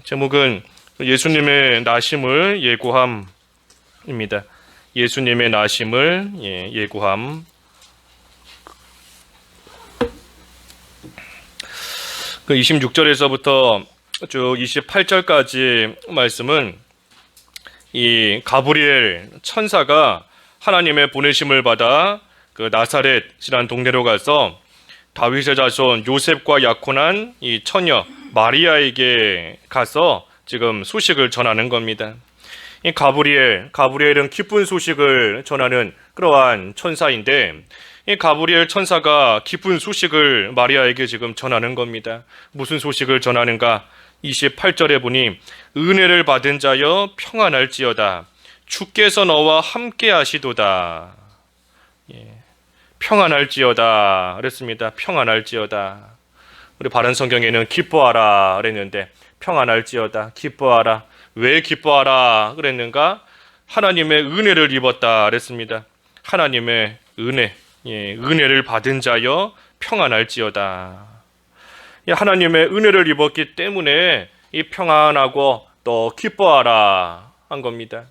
제목은 예수님의 나심을 예고함입니다. 예수님의 나심을 예고함. 그 26절에서부터 쭉 28절까지 말씀은 이 가브리엘 천사가 하나님의 보내심을 받아 그 나사렛이란 동네로 가서 다윗의 자손 요셉과 약혼한 이 처녀 마리아에게 가서 지금 소식을 전하는 겁니다. 이 가브리엘은 기쁜 소식을 전하는 그러한 천사인데, 이 가브리엘 천사가 기쁜 소식을 마리아에게 지금 전하는 겁니다. 무슨 소식을 전하는가? 28절에 보니 은혜를 받은 자여 평안할지어다. 주께서 너와 함께 하시도다. 평안할지어다 그랬습니다. 평안할지어다. 우리 바른 성경에는 기뻐하라 그랬는데 평안할지어다, 기뻐하라. 왜 기뻐하라 그랬는가? 하나님의 은혜를 입었다 그랬습니다. 하나님의 은혜, 은혜를 받은 자여 평안할지어다. 하나님의 은혜를 입었기 때문에 이 평안하고 또 기뻐하라 한 겁니다.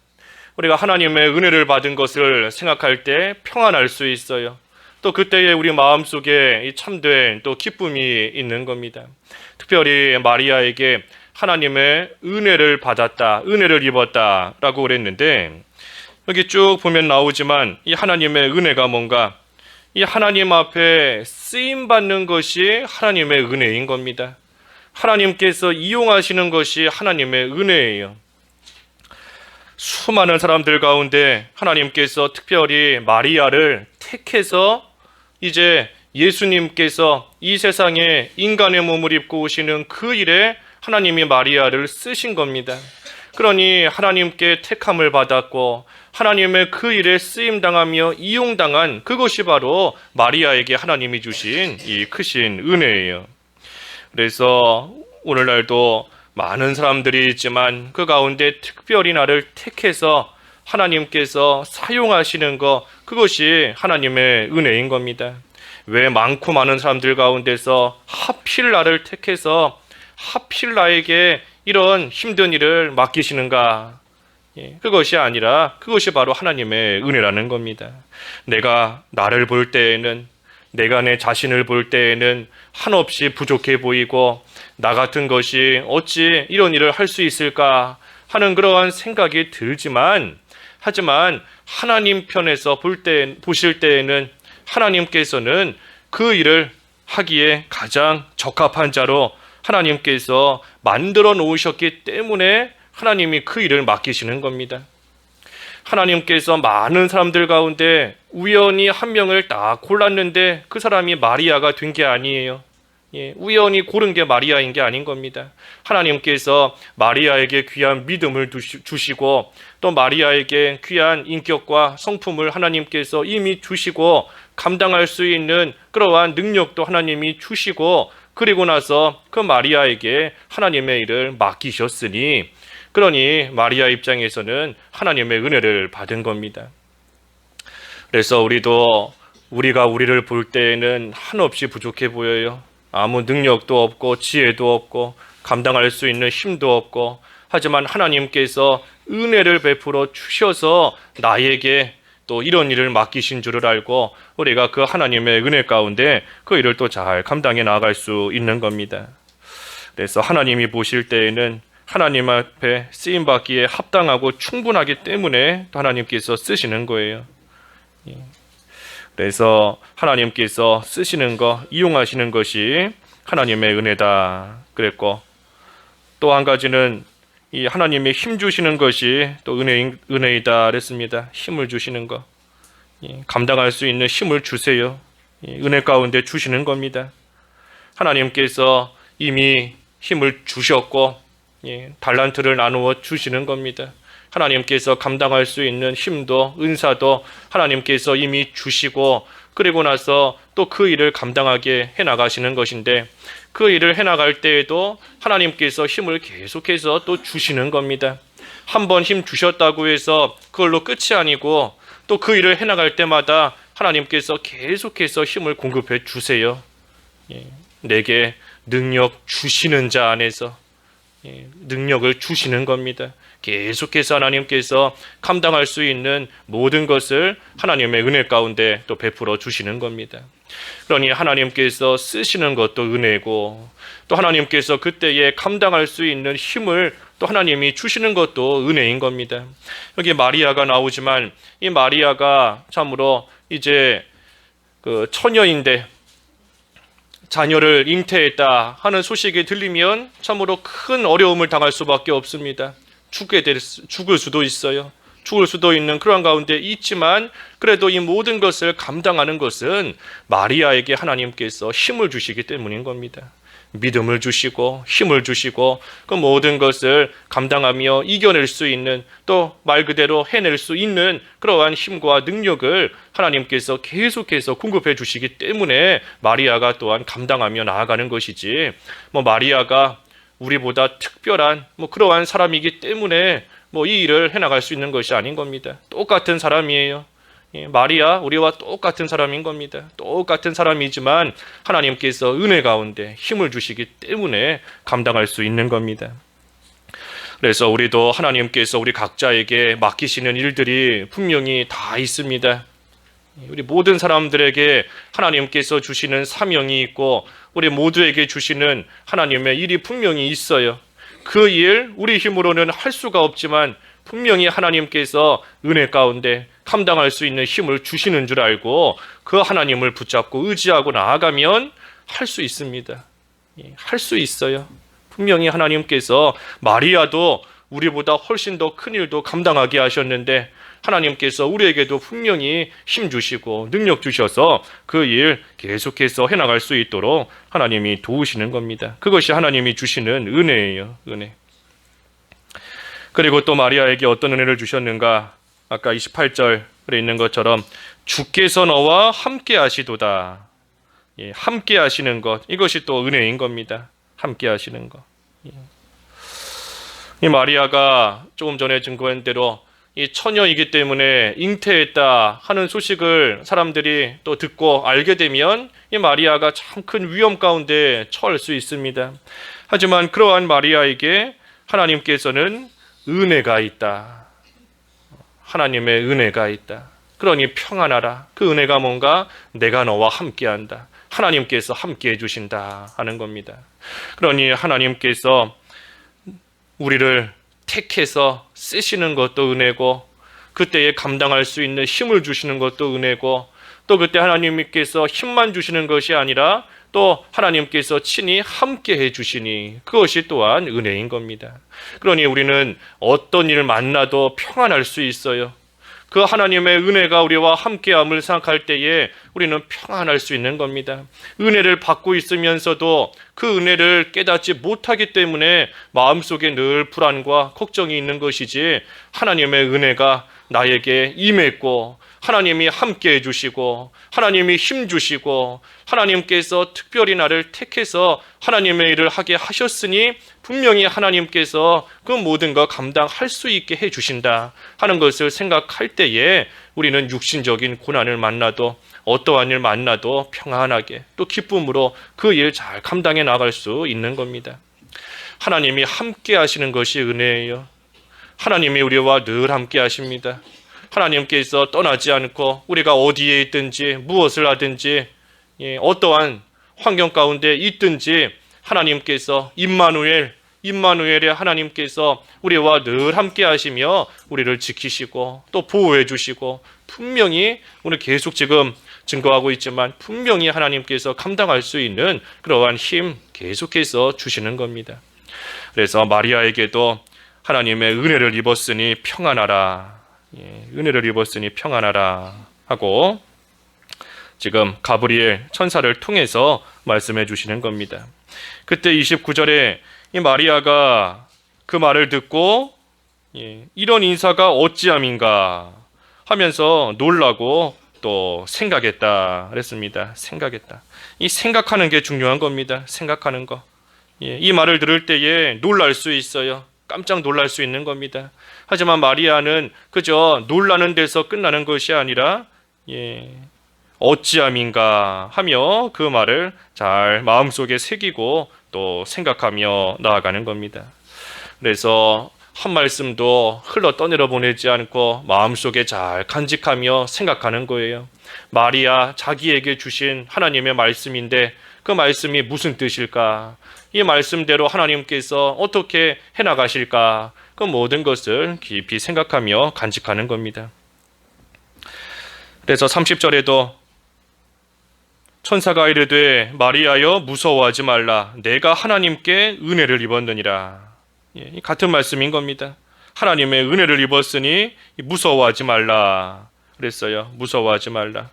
우리가 하나님의 은혜를 받은 것을 생각할 때 평안할 수 있어요. 또 그때에 우리 마음속에 이 참된 또 기쁨이 있는 겁니다. 특별히 마리아에게 하나님의 은혜를 받았다, 은혜를 입었다 라고 그랬는데, 여기 쭉 보면 나오지만 이 하나님의 은혜가 뭔가, 이 하나님 앞에 쓰임받는 것이 하나님의 은혜인 겁니다. 하나님께서 이용하시는 것이 하나님의 은혜예요. 수많은 사람들 가운데 하나님께서 특별히 마리아를 택해서 이제 예수님께서 이 세상에 인간의 몸을 입고 오시는 그 일에 하나님이 마리아를 쓰신 겁니다. 그러니 하나님께 택함을 받았고 하나님의 그 일에 쓰임당하며 이용당한 그것이 바로 마리아에게 하나님이 주신 이 크신 은혜예요. 그래서 오늘날도 많은 사람들이 있지만 그 가운데 특별히 나를 택해서 하나님께서 사용하시는 것, 그것이 하나님의 은혜인 겁니다. 왜 많고 많은 사람들 가운데서 하필 나를 택해서 하필 나에게 이런 힘든 일을 맡기시는가? 그것이 아니라 그것이 바로 하나님의 은혜라는 겁니다. 내가 나를 볼 때에는, 내가 내 자신을 볼 때에는 한없이 부족해 보이고 나 같은 것이 어찌 이런 일을 할 수 있을까 하는 그러한 생각이 들지만, 하지만 하나님 편에서 보실 때에는 하나님께서는 그 일을 하기에 가장 적합한 자로 하나님께서 만들어 놓으셨기 때문에 하나님이 그 일을 맡기시는 겁니다. 하나님께서 많은 사람들 가운데 우연히 한 명을 딱 골랐는데 그 사람이 마리아가 된 게 아니에요. 우연히 고른 게 마리아인 게 아닌 겁니다. 하나님께서 마리아에게 귀한 믿음을 주시고 또 마리아에게 귀한 인격과 성품을 하나님께서 이미 주시고 감당할 수 있는 그러한 능력도 하나님이 주시고, 그리고 나서 그 마리아에게 하나님의 일을 맡기셨으니, 그러니 마리아 입장에서는 하나님의 은혜를 받은 겁니다. 그래서 우리가 우리를 볼 때에는 한없이 부족해 보여요. 아무 능력도 없고 지혜도 없고 감당할 수 있는 힘도 없고, 하지만 하나님께서 은혜를 베풀어 주셔서 나에게 또 이런 일을 맡기신 줄을 알고 우리가 그 하나님의 은혜 가운데 그 일을 또 잘 감당해 나갈 수 있는 겁니다. 그래서 하나님이 보실 때에는 하나님 앞에 쓰임받기에 합당하고 충분하기 때문에 또 하나님께서 쓰시는 거예요. 그래서 하나님께서 쓰시는 것, 이용하시는 것이 하나님의 은혜다 그랬고, 또 한 가지는 이 하나님이 힘 주시는 것이 또 은혜이다 그랬습니다. 힘을 주시는 것, 감당할 수 있는 힘을 주세요. 은혜 가운데 주시는 겁니다. 하나님께서 이미 힘을 주셨고 달란트를 나누어 주시는 겁니다. 하나님께서 감당할 수 있는 힘도 은사도 하나님께서 이미 주시고, 그리고 나서 또 그 일을 감당하게 해나가시는 것인데, 그 일을 해나갈 때에도 하나님께서 힘을 계속해서 또 주시는 겁니다. 한 번 힘 주셨다고 해서 그걸로 끝이 아니고 또 그 일을 해나갈 때마다 하나님께서 계속해서 힘을 공급해 주세요. 내게 능력 주시는 자 안에서 능력을 주시는 겁니다. 계속해서 하나님께서 감당할 수 있는 모든 것을 하나님의 은혜 가운데 또 베풀어 주시는 겁니다. 그러니 하나님께서 쓰시는 것도 은혜고, 또 하나님께서 그때에 감당할 수 있는 힘을 또 하나님이 주시는 것도 은혜인 겁니다. 여기 마리아가 나오지만 이 마리아가 참으로 이제 그 처녀인데 자녀를 잉태했다 하는 소식이 들리면 참으로 큰 어려움을 당할 수밖에 없습니다. 죽을 수도 있어요. 죽을 수도 있는 그러한 가운데 있지만 그래도 이 모든 것을 감당하는 것은 마리아에게 하나님께서 힘을 주시기 때문인 겁니다. 믿음을 주시고 힘을 주시고 그 모든 것을 감당하며 이겨낼 수 있는, 또 말 그대로 해낼 수 있는 그러한 힘과 능력을 하나님께서 계속해서 공급해 주시기 때문에 마리아가 또한 감당하며 나아가는 것이지, 마리아가 우리보다 특별한 그러한 사람이기 때문에 이 일을 해나갈 수 있는 것이 아닌 겁니다. 똑같은 사람이에요. 마리아 우리와 똑같은 사람인 겁니다. 똑같은 사람이지만 하나님께서 은혜 가운데 힘을 주시기 때문에 감당할 수 있는 겁니다. 그래서 우리도 하나님께서 우리 각자에게 맡기시는 일들이 분명히 다 있습니다. 우리 모든 사람들에게 하나님께서 주시는 사명이 있고 우리 모두에게 주시는 하나님의 일이 분명히 있어요. 그 일 우리 힘으로는 할 수가 없지만 분명히 하나님께서 은혜 가운데 감당할 수 있는 힘을 주시는 줄 알고 그 하나님을 붙잡고 의지하고 나아가면 할 수 있습니다. 할 수 있어요. 분명히 하나님께서 마리아도 우리보다 훨씬 더 큰 일도 감당하게 하셨는데 하나님께서 우리에게도 분명히 힘 주시고 능력 주셔서 그 일 계속해서 해나갈 수 있도록 하나님이 도우시는 겁니다. 그것이 하나님이 주시는 은혜예요. 은혜. 그리고 또 마리아에게 어떤 은혜를 주셨는가? 아까 28절에 있는 것처럼 주께서 너와 함께 하시도다. 함께 하시는 것, 이것이 또 은혜인 겁니다. 함께 하시는 것. 이 마리아가 조금 전에 증거한 대로 이 처녀이기 때문에 잉태했다 하는 소식을 사람들이 또 듣고 알게 되면 이 마리아가 참 큰 위험 가운데 처할 수 있습니다. 하지만 그러한 마리아에게 하나님께서는 은혜가 있다. 하나님의 은혜가 있다. 그러니 평안하라. 그 은혜가 뭔가? 내가 너와 함께한다. 하나님께서 함께해 주신다 하는 겁니다. 그러니 하나님께서 우리를 택해서 쓰시는 것도 은혜고, 그때에 감당할 수 있는 힘을 주시는 것도 은혜고, 또 그때 하나님께서 힘만 주시는 것이 아니라 또 하나님께서 친히 함께 해주시니 그것이 또한 은혜인 겁니다. 그러니 우리는 어떤 일을 만나도 평안할 수 있어요. 그 하나님의 은혜가 우리와 함께함을 생각할 때에 우리는 평안할 수 있는 겁니다. 은혜를 받고 있으면서도 그 은혜를 깨닫지 못하기 때문에 마음속에 늘 불안과 걱정이 있는 것이지, 하나님의 은혜가 나에게 임했고 하나님이 함께 해주시고 하나님이 힘 주시고 하나님께서 특별히 나를 택해서 하나님의 일을 하게 하셨으니 분명히 하나님께서 그 모든 것 감당할 수 있게 해주신다 하는 것을 생각할 때에 우리는 육신적인 고난을 만나도 어떠한 일 만나도 평안하게 또 기쁨으로 그 일 잘 감당해 나갈 수 있는 겁니다. 하나님이 함께 하시는 것이 은혜예요. 하나님이 우리와 늘 함께 하십니다. 하나님께서 떠나지 않고 우리가 어디에 있든지 무엇을 하든지 어떠한 환경 가운데 있든지 하나님께서 임마누엘의 하나님께서 우리와 늘 함께 하시며 우리를 지키시고 또 보호해 주시고, 분명히 오늘 계속 지금 증거하고 있지만 분명히 하나님께서 감당할 수 있는 그러한 힘 계속해서 주시는 겁니다. 그래서 마리아에게도 하나님의 은혜를 입었으니 평안하라. 은혜를 입었으니 평안하라 하고 지금 가브리엘 천사를 통해서 말씀해 주시는 겁니다. 그때 29절에 이 마리아가 그 말을 듣고 이런 인사가 어찌함인가 하면서 놀라고 또 생각했다 그랬습니다. 생각했다. 이 생각하는 게 중요한 겁니다. 생각하는 거. 이 말을 들을 때에 놀랄 수 있어요. 깜짝 놀랄 수 있는 겁니다. 하지만 마리아는 그저 놀라는 데서 끝나는 것이 아니라 어찌함인가 하며 그 말을 잘 마음속에 새기고 또 생각하며 나아가는 겁니다. 그래서 한 말씀도 흘러 떠내려 보내지 않고 마음속에 잘 간직하며 생각하는 거예요. 마리아 자기에게 주신 하나님의 말씀인데 그 말씀이 무슨 뜻일까? 이 말씀대로 하나님께서 어떻게 해나가실까? 그 모든 것을 깊이 생각하며 간직하는 겁니다. 그래서 30절에도 천사가 이르되 마리아여 무서워하지 말라. 내가 하나님께 은혜를 입었느니라. 같은 말씀인 겁니다. 하나님의 은혜를 입었으니 무서워하지 말라 그랬어요. 무서워하지 말라.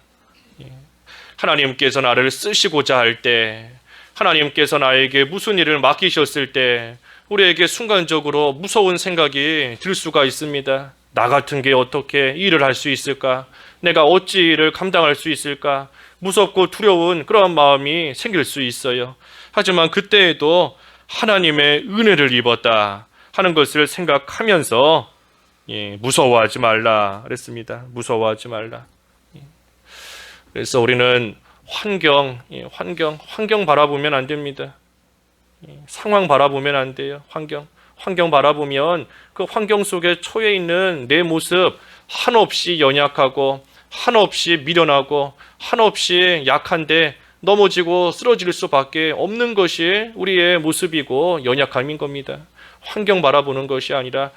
하나님께서 나를 쓰시고자 할 때, 하나님께서 나에게 무슨 일을 맡기셨을 때 우리에게 순간적으로 무서운 생각이 들 수가 있습니다. 나 같은 게 어떻게 일을 할 수 있을까? 내가 어찌 일을 감당할 수 있을까? 무섭고 두려운 그런 마음이 생길 수 있어요. 하지만 그때에도 하나님의 은혜를 입었다 하는 것을 생각하면서 무서워하지 말라 그랬습니다. 무서워하지 말라. 그래서 우리는 환경 바라보면 안 됩니다. 상황 바라보면 안 돼요. 환경 바라보면 그 환경 속에 처해 있는 내 모습 한없이 연약하고 한없이 미련하고 한없이 약한데 넘어지고 쓰러질 수밖에 없는 것이 우리의 모습이고 연약함인 겁니다. 환경 바라보는 것이 아니라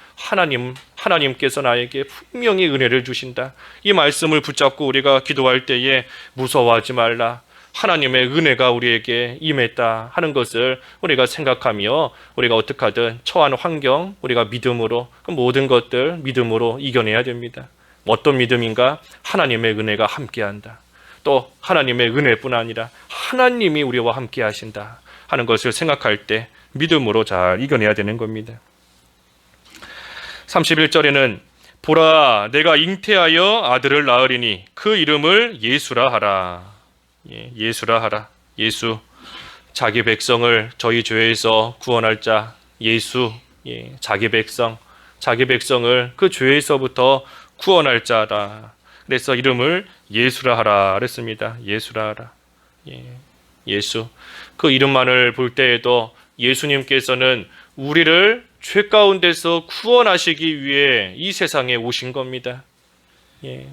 하나님께서 나에게 분명히 은혜를 주신다. 이 말씀을 붙잡고 우리가 기도할 때에 무서워하지 말라. 하나님의 은혜가 우리에게 임했다 하는 것을 우리가 생각하며 우리가 어떻게 하든 처한 환경 우리가 믿음으로 그 모든 것들 믿음으로 이겨내야 됩니다. 어떤 믿음인가? 하나님의 은혜가 함께한다. 또 하나님의 은혜뿐 아니라 하나님이 우리와 함께 하신다 하는 것을 생각할 때 믿음으로 잘 이겨내야 되는 겁니다. 31절에는 보라 내가 잉태하여 아들을 낳으리니 그 이름을 예수라 하라. 예수라 하라. 예수, 자기 백성을 저희 죄에서 구원할 자. 예수, 자기 백성을 그 죄에서부터 구원할 자다. 그래서 이름을 예수라 하라 그랬습니다. 예수라 하라. 예수. 그 이름만을 볼 때에도 예수님께서는 우리를 죄 가운데서 구원하시기 위해 이 세상에 오신 겁니다.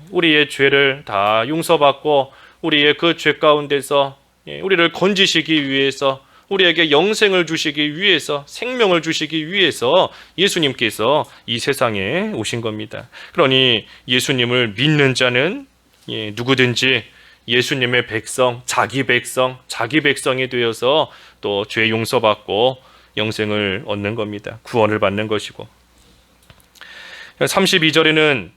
우리의 죄를 다 용서받고 우리의 그 죄 가운데서 우리를 건지시기 위해서 우리에게 영생을 주시기 위해서 생명을 주시기 위해서 예수님께서 이 세상에 오신 겁니다. 그러니 예수님을 믿는 자는 누구든지 예수님의 백성, 자기 백성이 되어서 또 죄 용서받고 영생을 얻는 겁니다. 구원을 받는 것이고 32절에는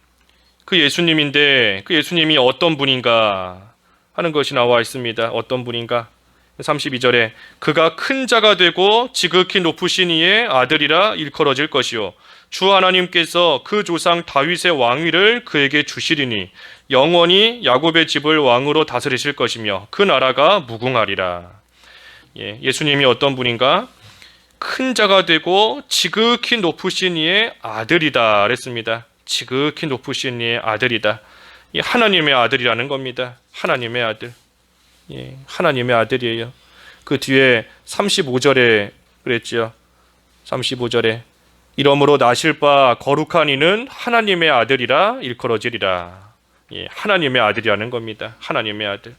그 예수님인데 그 예수님이 어떤 분인가 하는 것이 나와 있습니다. 어떤 분인가? 32절에 그가 큰 자가 되고 지극히 높으신 이의 아들이라 일컬어질 것이요 주 하나님께서 그 조상 다윗의 왕위를 그에게 주시리니 영원히 야곱의 집을 왕으로 다스리실 것이며 그 나라가 무궁하리라. 예수님이 어떤 분인가? 큰 자가 되고 지극히 높으신 이의 아들이다 그랬습니다. 지극히 높으신 이의 아들이다. 하나님의 아들이라는 겁니다. 하나님의 아들. 하나님의 아들이에요. 그 뒤에 35절에 그랬죠. 35절에 이러므로 나실 바 거룩한 이는 하나님의 아들이라 일컬어지리라. 하나님의 아들이라는 겁니다. 하나님의 아들.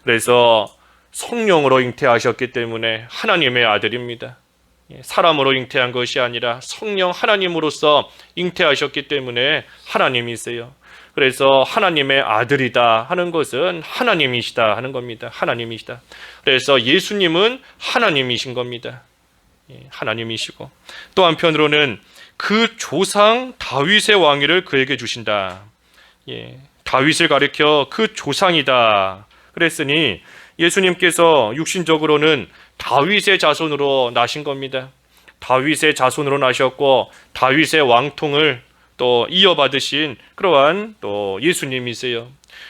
그래서 성령으로 잉태하셨기 때문에 하나님의 아들입니다. 사람으로 잉태한 것이 아니라 성령 하나님으로서 잉태하셨기 때문에 하나님이세요. 그래서 하나님의 아들이다 하는 것은 하나님이시다 하는 겁니다. 하나님이시다. 그래서 예수님은 하나님이신 겁니다. 하나님이시고 또 한편으로는 그 조상 다윗의 왕위를 그에게 주신다. 다윗을 가리켜 그 조상이다 그랬으니 예수님께서 육신적으로는 다윗의 자손으로 나신 겁니다. 다윗의 자손으로 나셨고 다윗의 왕통을 또 이어받으신 그러한 또 예수님이세요.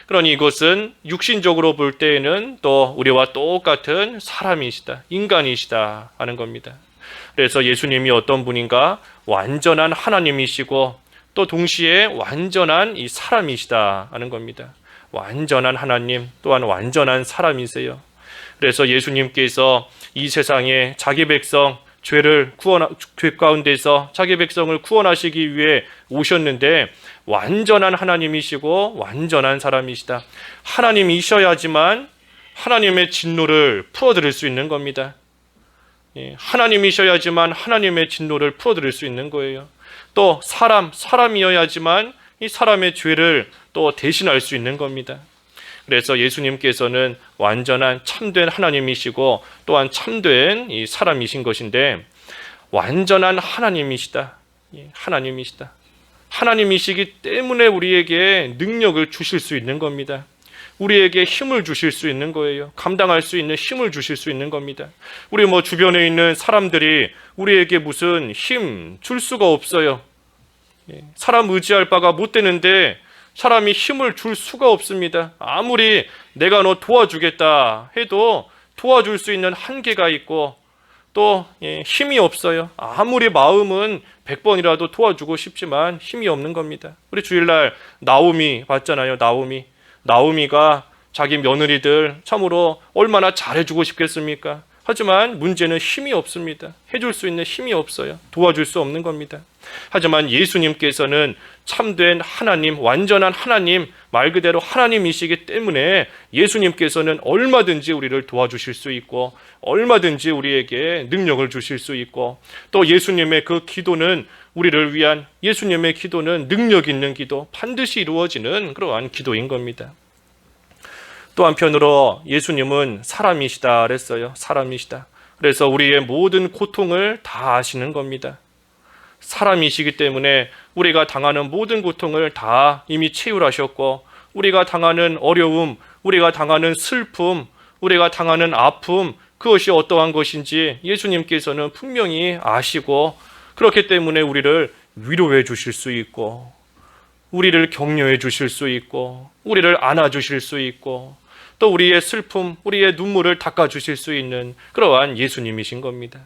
그러니 이것은 육신적으로 볼 때에는 또 우리와 똑같은 사람이시다, 인간이시다 하는 겁니다. 그래서 예수님이 어떤 분인가? 완전한 하나님이시고 또 동시에 완전한 이 사람이시다 하는 겁니다. 완전한 하나님 또한 완전한 사람이세요. 그래서 예수님께서 이 세상에 자기 백성, 죄 가운데서 자기 백성을 구원하시기 위해 오셨는데 완전한 하나님이시고 완전한 사람이시다. 하나님이셔야지만 하나님의 진노를 풀어드릴 수 있는 겁니다. 하나님이셔야지만 하나님의 진노를 풀어드릴 수 있는 거예요. 또 사람이어야지만 이 사람의 죄를 또 대신할 수 있는 겁니다. 그래서 예수님께서는 완전한 참된 하나님이시고 또한 참된 이 사람이신 것인데 완전한 하나님이시다. 하나님이시다. 하나님이시기 때문에 우리에게 능력을 주실 수 있는 겁니다. 우리에게 힘을 주실 수 있는 거예요. 감당할 수 있는 힘을 주실 수 있는 겁니다. 우리 주변에 있는 사람들이 우리에게 무슨 힘 줄 수가 없어요. 사람 의지할 바가 못 되는데 사람이 힘을 줄 수가 없습니다. 아무리 내가 너 도와주겠다 해도 도와줄 수 있는 한계가 있고 또 힘이 없어요. 아무리 마음은 100번이라도 도와주고 싶지만 힘이 없는 겁니다. 우리 주일날 나오미 봤잖아요. 나오미가 자기 며느리들 참으로 얼마나 잘해주고 싶겠습니까? 하지만 문제는 힘이 없습니다. 해줄 수 있는 힘이 없어요. 도와줄 수 없는 겁니다. 하지만 예수님께서는 참된 하나님, 완전한 하나님, 말 그대로 하나님이시기 때문에 예수님께서는 얼마든지 우리를 도와주실 수 있고 얼마든지 우리에게 능력을 주실 수 있고 또 예수님의 그 기도는 우리를 위한 예수님의 기도는 능력 있는 기도, 반드시 이루어지는 그러한 기도인 겁니다. 또 한편으로 예수님은 사람이시다 그랬어요. 사람이시다. 그래서 우리의 모든 고통을 다 아시는 겁니다. 사람이시기 때문에 우리가 당하는 모든 고통을 다 이미 체휼하셨고 우리가 당하는 어려움, 우리가 당하는 슬픔, 우리가 당하는 아픔 그것이 어떠한 것인지 예수님께서는 분명히 아시고 그렇기 때문에 우리를 위로해 주실 수 있고 우리를 격려해 주실 수 있고 우리를 안아주실 수 있고 또 우리의 슬픔, 우리의 눈물을 닦아주실 수 있는 그러한 예수님이신 겁니다.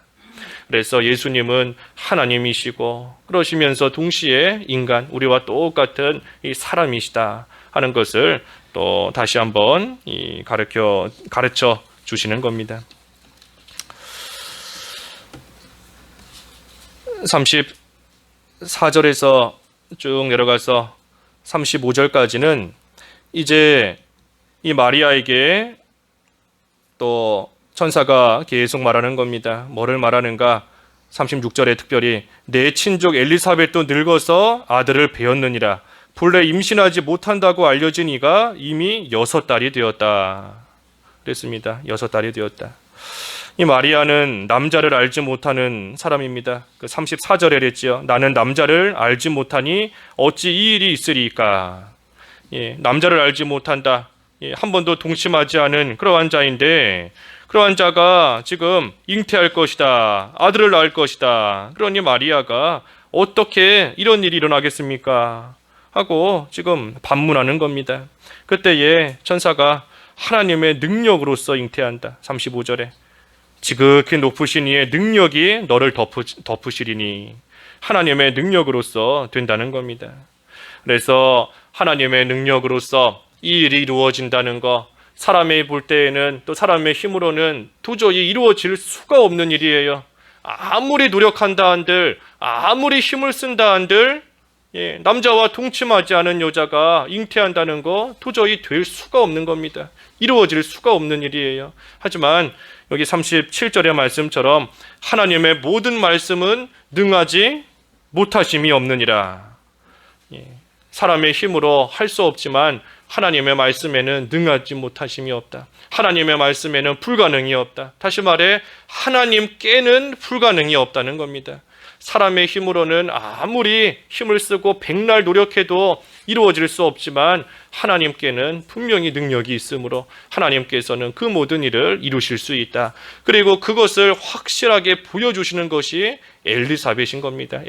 그래서 예수님은 하나님이시고 그러시면서 동시에 인간, 우리와 똑같은 이 사람이시다 하는 것을 또 다시 한번 가르쳐 주시는 겁니다. 34절에서 쭉 내려가서 35절까지는 이제 이 마리아에게 또 천사가 계속 말하는 겁니다. 뭐를 말하는가? 36절에 특별히 내 친족 엘리사벳도 늙어서 아들을 배었느니라. 본래 임신하지 못한다고 알려진 이가 이미 6달이 되었다. 그랬습니다. 6달이 되었다. 이 마리아는 남자를 알지 못하는 사람입니다. 34절에 그랬지요. 나는 남자를 알지 못하니 어찌 이 일이 있으리까? 남자를 알지 못한다. 한 번도 동침하지 않은 그러한 자인데 그러한 자가 지금 잉태할 것이다. 아들을 낳을 것이다. 그러니 마리아가 어떻게 이런 일이 일어나겠습니까? 하고 지금 반문하는 겁니다. 그때에 천사가 하나님의 능력으로서 잉태한다. 35절에 지극히 높으신 이의 능력이 너를 덮으시리니 하나님의 능력으로서 된다는 겁니다. 그래서 하나님의 능력으로서 이 일이 이루어진다는 것, 사람이 볼 때에는 또 사람의 힘으로는 도저히 이루어질 수가 없는 일이에요. 아무리 노력한다 한들, 아무리 힘을 쓴다 한들 남자와 동침하지 않은 여자가 잉태한다는 거 도저히 될 수가 없는 겁니다. 이루어질 수가 없는 일이에요. 하지만 여기 37절의 말씀처럼 하나님의 모든 말씀은 능하지 못하심이 없느니라. 사람의 힘으로 할 수 없지만 하나님의 말씀에는 능하지 못하심이 없다. 하나님의 말씀에는 불가능이 없다. 다시 말해 하나님께는 불가능이 없다는 겁니다. 사람의 힘으로는 아무리 힘을 쓰고 백날 노력해도 이루어질 수 없지만 하나님께는 분명히 능력이 있으므로 하나님께서는 그 모든 일을 이루실 수 있다. 그리고 그것을 확실하게 보여주시는 것이 엘리사벳인 겁니다.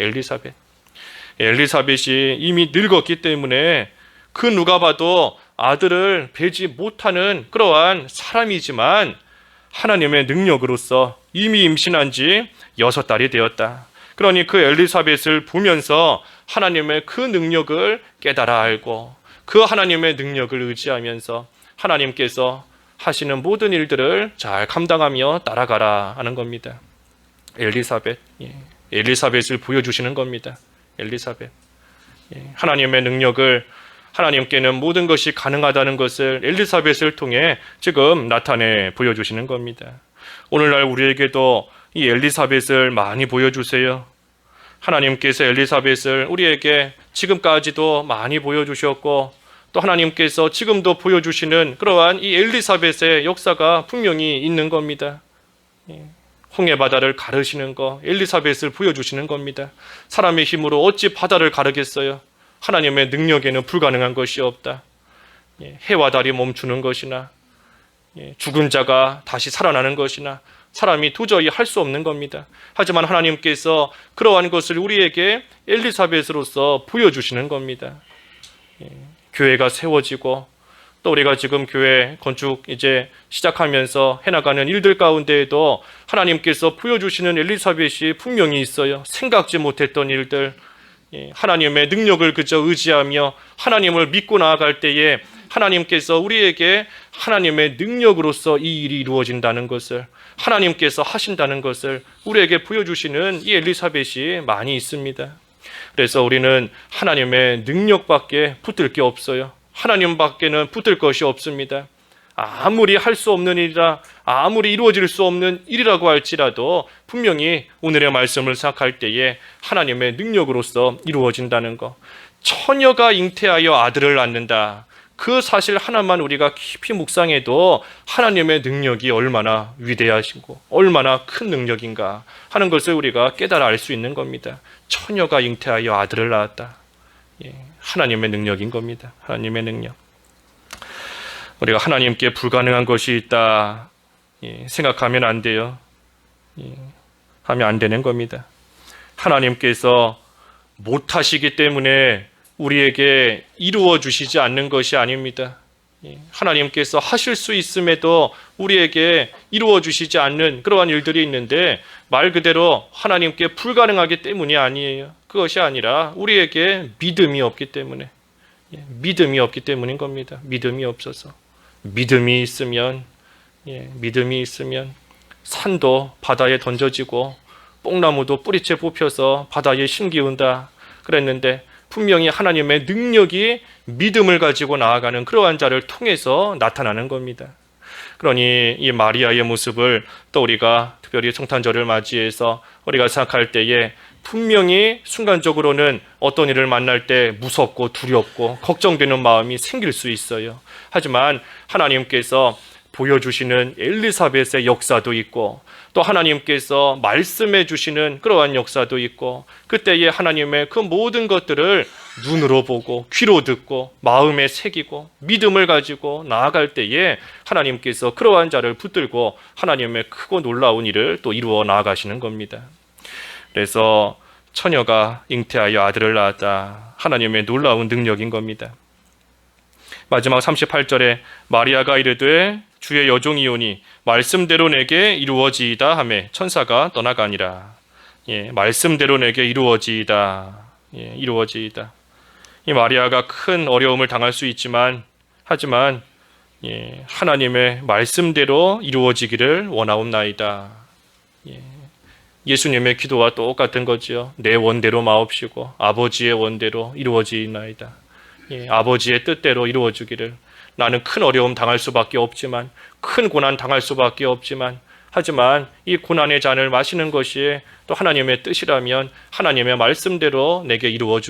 엘리사벳이 이미 늙었기 때문에 그 누가 봐도 아들을 뵈지 못하는 그러한 사람이지만 하나님의 능력으로서 이미 임신한 지 6달이 되었다. 그러니 그 엘리사벳을 보면서 하나님의 그 능력을 깨달아 알고 그 하나님의 능력을 의지하면서 하나님께서 하시는 모든 일들을 잘 감당하며 따라가라 하는 겁니다. 엘리사벳, 엘리사벳을 보여주시는 겁니다. 엘리사벳. 하나님의 능력을, 하나님께는 모든 것이 가능하다는 것을 엘리사벳을 통해 지금 나타내 보여주시는 겁니다. 오늘날 우리에게도 이 엘리사벳을 많이 보여주세요. 하나님께서 엘리사벳을 우리에게 지금까지도 많이 보여주셨고, 또 하나님께서 지금도 보여주시는 그러한 이 엘리사벳의 역사가 분명히 있는 겁니다. 홍해 바다를 가르시는 거, 엘리사벳을 보여주시는 겁니다. 사람의 힘으로 어찌 바다를 가르겠어요? 하나님의 능력에는 불가능한 것이 없다. 해와 달이 멈추는 것이나 죽은 자가 다시 살아나는 것이나 사람이 도저히 할 수 없는 겁니다. 하지만 하나님께서 그러한 것을 우리에게 엘리사벳으로서 보여주시는 겁니다. 교회가 세워지고, 또 우리가 지금 교회 건축 이제 시작하면서 해나가는 일들 가운데에도 하나님께서 보여주시는 엘리사벳이 분명히 있어요. 생각지 못했던 일들, 하나님의 능력을 그저 의지하며 하나님을 믿고 나아갈 때에 하나님께서 우리에게 하나님의 능력으로서 이 일이 이루어진다는 것을, 하나님께서 하신다는 것을 우리에게 보여주시는 이 엘리사벳이 많이 있습니다. 그래서 우리는 하나님의 능력밖에 붙들 게 없어요. 하나님밖에는 붙들 것이 없습니다. 아무리 할 수 없는 일이라, 아무리 이루어질 수 없는 일이라고 할지라도 분명히 오늘의 말씀을 생각할 때에 하나님의 능력으로서 이루어진다는 것. 처녀가 잉태하여 아들을 낳는다. 그 사실 하나만 우리가 깊이 묵상해도 하나님의 능력이 얼마나 위대하시고 얼마나 큰 능력인가 하는 것을 우리가 깨달아 알 수 있는 겁니다. 처녀가 잉태하여 아들을 낳았다. 하나님의 능력인 겁니다. 하나님의 능력. 우리가 하나님께 불가능한 것이 있다 생각하면 안 돼요. 하면 안 되는 겁니다. 하나님께서 못하시기 때문에 우리에게 이루어 주시지 않는 것이 아닙니다. 하나님께서 하실 수 있음에도 우리에게 이루어 주시지 않는 그러한 일들이 있는데, 말 그대로 하나님께 불가능하기 때문이 아니에요. 그것이 아니라 우리에게 믿음이 없기 때문에, 믿음이 없기 때문인 겁니다. 믿음이 없어서. 믿음이 있으면 산도 바다에 던져지고 뽕나무도 뿌리채 뽑혀서 바다에 심기운다 그랬는데, 분명히 하나님의 능력이 믿음을 가지고 나아가는 그러한 자를 통해서 나타나는 겁니다. 그러니 이 마리아의 모습을 또 우리가 특별히 성탄절을 맞이해서 우리가 생각할 때에 분명히 순간적으로는 어떤 일을 만날 때 무섭고 두렵고 걱정되는 마음이 생길 수 있어요. 하지만 하나님께서 보여주시는 엘리사벳의 역사도 있고, 또 하나님께서 말씀해 주시는 그러한 역사도 있고, 그때에 하나님의 그 모든 것들을 눈으로 보고 귀로 듣고 마음에 새기고 믿음을 가지고 나아갈 때에 하나님께서 그러한 자를 붙들고 하나님의 크고 놀라운 일을 또 이루어 나아가시는 겁니다. 그래서 처녀가 잉태하여 아들을 낳았다. 하나님의 놀라운 능력인 겁니다. 마지막 38절에 마리아가 이르되 주의 여종이오니 말씀대로 내게 이루어지이다 하매 천사가 떠나가니라. 말씀대로 내게 이루어지이다. 이루어지이다. 이 마리아가 큰 어려움을 당할 수 있지만, 하지만 하나님의 말씀대로 이루어지기를 원하옵나이다. 예수님의 기도와 똑같은 거지요. 내 원대로 마옵시고 아버지의 원대로 이루어지나이다. 아버지의 뜻대로 이루어지기를. 나는 큰 어려움 당할 수밖에 없지만, 큰 고난 당할 수밖에 없지만, 하지만 이 고난의 잔을 마시는 것이 또 하나님의 뜻이라면 하나님의 말씀대로 내게 이루어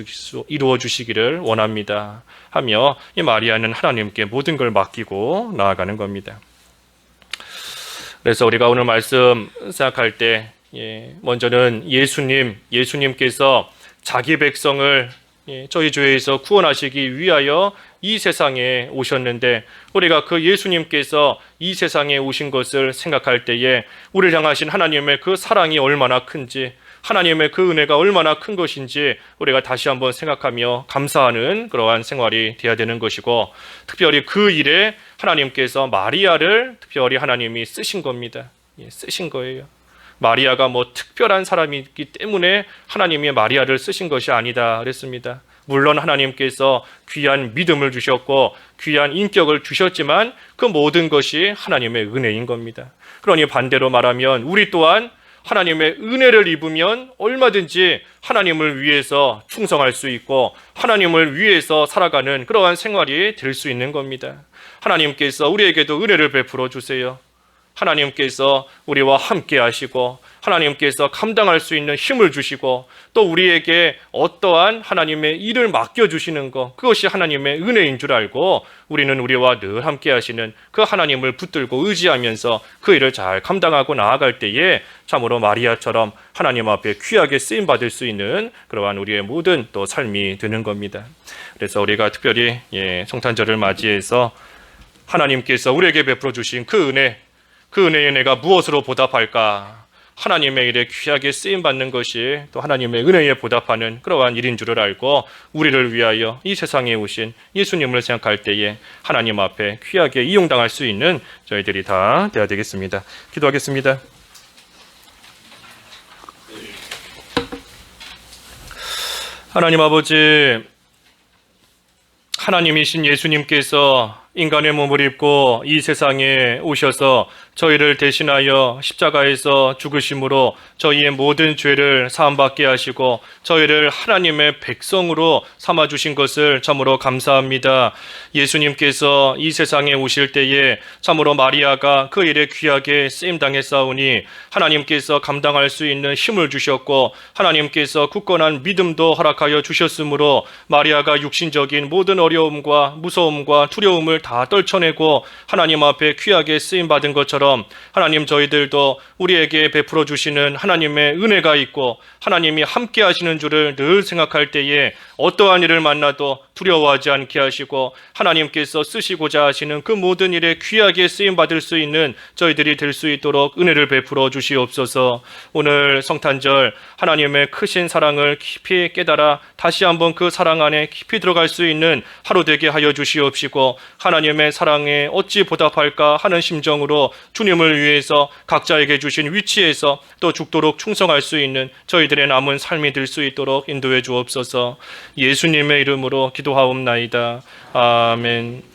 주시기를 원합니다 하며 이 마리아는 하나님께 모든 걸 맡기고 나아가는 겁니다. 그래서 우리가 오늘 말씀 생각할 때 먼저는 예수님께서 자기 백성을 저희 죄에서 구원하시기 위하여 이 세상에 오셨는데, 우리가 그 예수님께서 이 세상에 오신 것을 생각할 때에 우리를 향하신 하나님의 그 사랑이 얼마나 큰지, 하나님의 그 은혜가 얼마나 큰 것인지 우리가 다시 한번 생각하며 감사하는 그러한 생활이 되어야 되는 것이고, 특별히 그 일에 하나님께서 마리아를 특별히 하나님이 쓰신 겁니다. 쓰신 거예요. 마리아가 특별한 사람이기 때문에 하나님이 마리아를 쓰신 것이 아니다 그랬습니다. 물론 하나님께서 귀한 믿음을 주셨고 귀한 인격을 주셨지만 그 모든 것이 하나님의 은혜인 겁니다. 그러니 반대로 말하면 우리 또한 하나님의 은혜를 입으면 얼마든지 하나님을 위해서 충성할 수 있고 하나님을 위해서 살아가는 그러한 생활이 될 수 있는 겁니다. 하나님께서 우리에게도 은혜를 베풀어 주세요. 하나님께서 우리와 함께 하시고 하나님께서 감당할 수 있는 힘을 주시고 또 우리에게 어떠한 하나님의 일을 맡겨주시는 것, 그것이 하나님의 은혜인 줄 알고 우리는 우리와 늘 함께 하시는 그 하나님을 붙들고 의지하면서 그 일을 잘 감당하고 나아갈 때에 참으로 마리아처럼 하나님 앞에 귀하게 쓰임받을 수 있는 그러한 우리의 모든 또 삶이 되는 겁니다. 그래서 우리가 특별히 성탄절을 맞이해서 하나님께서 우리에게 베풀어 주신 그 은혜에 내가 무엇으로 보답할까? 하나님의 일에 귀하게 쓰임받는 것이 또 하나님의 은혜에 보답하는 그러한 일인 줄을 알고 우리를 위하여 이 세상에 오신 예수님을 생각할 때에 하나님 앞에 귀하게 이용당할 수 있는 저희들이 다 되어야 되겠습니다. 기도하겠습니다. 하나님 아버지, 하나님이신 예수님께서 인간의 몸을 입고 이 세상에 오셔서 저희를 대신하여 십자가에서 죽으심으로 저희의 모든 죄를 사함받게 하시고 저희를 하나님의 백성으로 삼아주신 것을 참으로 감사합니다. 예수님께서 이 세상에 오실 때에 참으로 마리아가 그 일에 귀하게 쓰임당했사오니 하나님께서 감당할 수 있는 힘을 주셨고 하나님께서 굳건한 믿음도 허락하여 주셨으므로 마리아가 육신적인 모든 어려움과 무서움과 두려움을 다 떨쳐내고 하나님 앞에 귀하게 쓰임받은 것처럼 하나님, 저희들도 우리에게 베풀어 주시는 하나님의 은혜가 있고 하나님이 함께 하시는 줄을 늘 생각할 때에 어떠한 일을 만나도 두려워하지 않게 하시고 하나님께서 쓰시고자 하시는 그 모든 일에 귀하게 쓰임받을 수 있는 저희들이 될 수 있도록 은혜를 베풀어 주시옵소서. 오늘 성탄절 하나님의 크신 사랑을 깊이 깨달아 다시 한번 그 사랑 안에 깊이 들어갈 수 있는 하루 되게 하여 주시옵시고 하나님의 사랑에 어찌 보답할까 하는 심정으로 주님을 위해서 각자에게 주신 위치에서 또 죽도록 충성할 수 있는 저희들의 남은 삶이 될 수 있도록 인도해 주옵소서. 예수님의 이름으로 기도하옵나이다. 아멘.